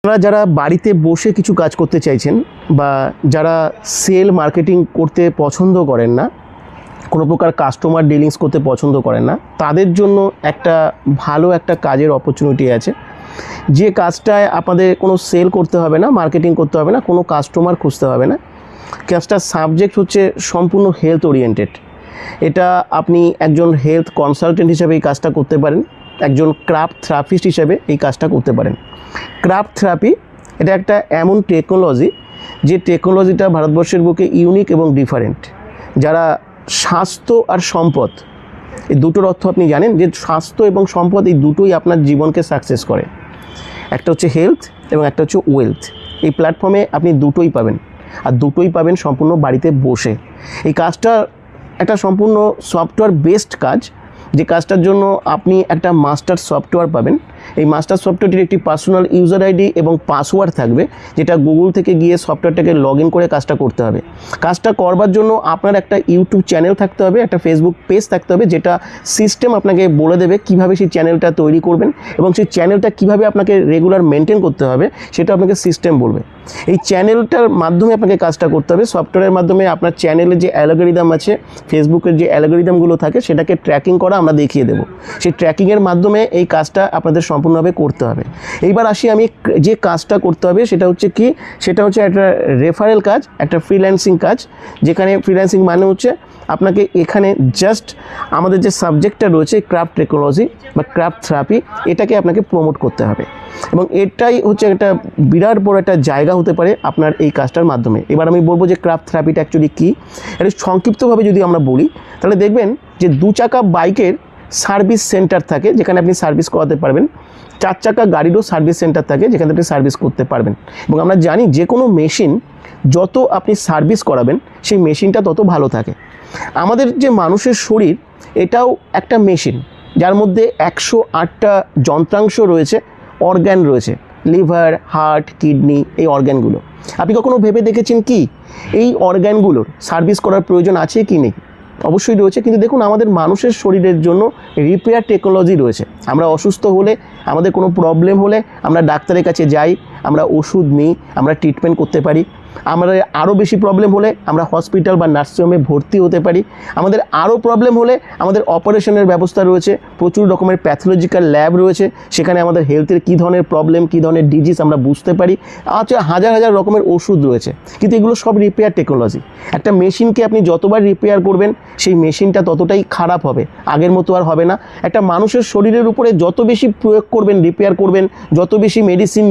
আপনারা যারা বাড়িতে বসে কিছু কাজ করতে চাইছেন বা যারা সেল মার্কেটিং করতে পছন্দ করেন না, কোনো প্রকার কাস্টমার ডিলিংস করতে পছন্দ করেন না, তাদের জন্য ভালো একটা কাজের অপরচুনিটি আছে। যে কাজটায় আপনাদের কোনো সেল করতে হবে না, মার্কেটিং করতে হবে না, কোনো কাস্টমার খুঁজতে হবে না। কাজটার সাবজেক্ট হচ্ছে সম্পূর্ণ হেলথ ওরিয়েন্টেড। এটা আপনি একজন হেলথ কনসালটেন্ট হিসেবে এই কাজটা করতে পারেন, একজন ক্রাফট থেরাপিস্ট হিসেবে এই কাজটা করতে পারেন। ক্রাফট থেরাপি এটা একটা এমন টেকনোলজি, যে টেকনোলজিটা ভারতবর্ষের বুকে ইউনিক এবং ডিফারেন্ট। যারা স্বাস্থ্য আর সম্পদ, এই দুটোর অর্থ আপনি জানেন, যে স্বাস্থ্য এবং সম্পদ এই দুটোই আপনার জীবনকে সাকসেস করে। একটা হচ্ছে হেলথ এবং একটা হচ্ছে ওয়েলথ। এই প্ল্যাটফর্মে আপনি দুটোই পাবেন, আর দুটোই পাবেন সম্পূর্ণ বাড়িতে বসে। এই কাজটা একটা সম্পূর্ণ সফটওয়্যার বেসড কাজ, যে কাজটার জন্য আপনি একটা মাস্টার সফটওয়্যার পাবেন। এই মাস্টার সফটওয়্যারটির একটি পার্সোনাল ইউজার আইডি এবং পাসওয়ার্ড থাকবে, যেটা গুগল থেকে গিয়ে সফটওয়্যারটাকে লগ ইন করে কাজটা করতে হবে। কাজটা করবার জন্য আপনার একটা ইউটিউব চ্যানেল থাকতে হবে, একটা ফেসবুক পেজ থাকতে হবে, যেটা সিস্টেম আপনাকে বলে দেবে কীভাবে সেই চ্যানেলটা তৈরি করবেন এবং সেই চ্যানেলটা কীভাবে আপনাকে রেগুলার মেনটেন করতে হবে, সেটা আপনাকে সিস্টেম বলবে। এই চ্যানেলটার মাধ্যমে আপনাকে কাজটা করতে হবে। সফটওয়্যারের মাধ্যমে আপনার চ্যানেলের যে অ্যালগরিদম আছে, ফেসবুকের যে অ্যালগরিদমগুলো থাকে, সেটাকে ট্র্যাকিং করা আমরা দেখিয়ে দেবো। সেই ট্র্যাকিংয়ের মাধ্যমে এই কাজটা আপনাদের সম্পূর্ণভাবে করতে হবে। এইবার আসি, আমি যে কাজটা করতে হবে সেটা হচ্ছে কি, সেটা হচ্ছে একটা রেফারেল কাজ, একটা ফ্রিল্যান্সিং কাজ। যেখানে ফ্রিল্যান্সিং মানে হচ্ছে আপনাকে এখানে জাস্ট আমাদের যে সাবজেক্টটা রয়েছে ক্রাফট টেকনোলজি বা ক্রাফট থেরাপি, এটাকে আপনাকে প্রমোট করতে হবে। এবং এটাই হচ্ছে একটা বিরাট বড় একটা জায়গা হতে পারে আপনার এই কাজটার মাধ্যমে। এবার আমি বলবো যে ক্রাফট থেরাপিটা অ্যাকচুয়ালি কী। এটা সংক্ষিপ্তভাবে যদি আমরা বলি, তাহলে দেখবেন যে 2 চাকা বাইকের সার্ভিস সেন্টার থাকে, যেখানে আপনি সার্ভিস করাতে পারবেন। 4 চাকা গাড়িরও সার্ভিস সেন্টার থাকে, যেখানে আপনি সার্ভিস করতে পারবেন। এবং আমরা জানি যে কোনো মেশিন যত আপনি সার্ভিস করাবেন, সেই মেশিনটা তত ভালো থাকে। আমাদের যে মানুষের শরীর, এটাও একটা মেশিন, যার মধ্যে 108টা যন্ত্রাংশ রয়েছে, অর্গ্যান রয়েছে, লিভার, হার্ট, কিডনি, এই অর্গ্যানগুলো। আপনি কখনো ভেবে দেখেছেন কি এই অর্গ্যানগুলোর সার্ভিস করার প্রয়োজন আছে কি নেই? অবশ্যই রয়েছে। কিন্তু দেখুন, আমাদের মানুষের শরীরের জন্য রিপেয়ার টেকনোলজি রয়েছে। আমরা অসুস্থ হলে, আমাদের কোনো প্রবলেম হলে আমরা ডাক্তারের কাছে যাই, আমরা ওষুধ নিই, আমরা ট্রিটমেন্ট করতে পারি। আমাদের আরও বেশি প্রবলেম হলে আমরা হসপিটাল বা নার্সিংহোমে ভর্তি হতে পারি। আমাদের আরও প্রবলেম হলে আমাদের অপারেশনের ব্যবস্থা রয়েছে, প্রচুর রকমের প্যাথোলজিক্যাল ল্যাব রয়েছে, সেখানে আমাদের হেলথের কী ধরনের প্রবলেম, কী ধরনের ডিজিজ আমরা বুঝতে পারি। আচ্ছা, হাজার হাজার রকমের ওষুধ রয়েছে, কিন্তু এগুলো সব রিপেয়ার টেকনোলজি। একটা মেশিনকে আপনি যতবার রিপেয়ার করবেন, সেই মেশিনটা ততটাই খারাপ হবে, আগের মতো আর হবে না। একটা মানুষের শরীরের উপরে যত বেশি প্রয়োগ করবেন, রিপেয়ার করবেন, যত বেশি মেডিসিন